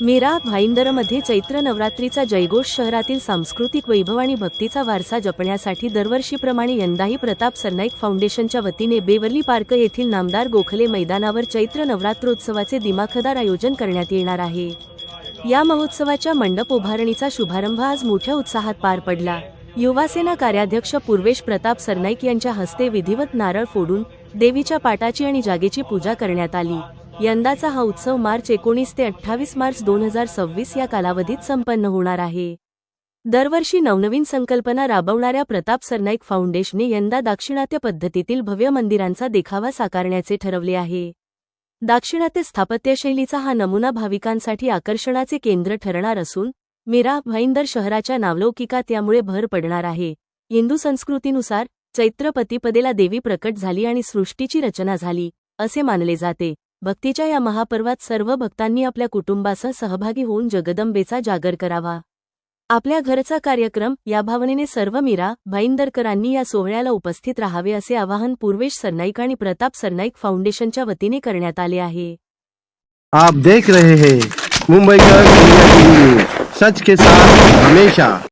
मीरा भाईंदरमध्ये चैत्र नवरात्रीचा जयघोष शहरातील सांस्कृतिक वैभव आणि भक्तीचा वारसा जपण्यासाठी दरवर्षीप्रमाणे यंदाही प्रताप सरनाईक फाउंडेशनच्या वतीने बेवर्ली पार्क येथील नामदार गोखले मैदानावर चैत्र नवरात्रोत्सवाचे दिमाखदार आयोजन करण्यात येणार आहे। या महोत्सवाच्या मंडप उभारणीचा शुभारंभ आज मोठ्या उत्साहात पार पडला। युवासेना कार्याध्यक्ष पूर्वेश प्रताप सरनाईक यांच्या हस्ते विधिवत नारळ फोडून देवीच्या पाटाची आणि जागेची पूजा करण्यात आली। यंदाचा हा उत्सव मार्च 19 ते 28 मार्च 2026 या कालावधीत संपन्न होणार आहे। दरवर्षी नवनवीन संकल्पना राबवणाऱ्या प्रताप सरनाईक फाउंडेशनने यंदा दाक्षिणात्य पद्धतीतील भव्य मंदिरांचा देखावा साकारण्याचे ठरवले आहे। दाक्षिणात्य स्थापत्यशैलीचा हा नमुना भाविकांसाठी आकर्षणाचे केंद्र ठरणार असून मीरा भाईंदर शहराच्या नावलौकिकात यामुळे भर पडणार आहे। हिंदू संस्कृतीनुसार चैत्र प्रतिपदेला देवी प्रकट झाली आणि सृष्टीची रचना झाली असे मानले जाते। भक्तीच्या या महापर्वात सर्व भक्तांनी आपल्या कुटुंबासह सहभागी होऊन जगदंबेचा जागर करावा। आपल्या घरचा कार्यक्रम या भावनेने सर्व मीरा भाईंदरकरांनी या सोहळ्याला उपस्थित राहावे असे आवाहन पूर्वेश सरनाईक आणि प्रताप सरनाईक फाउंडेशनच्या वतीने करण्यात आले आहे। आप देख रहे हैं मुंबई का न्यूज़, सच के साथ हमेशा।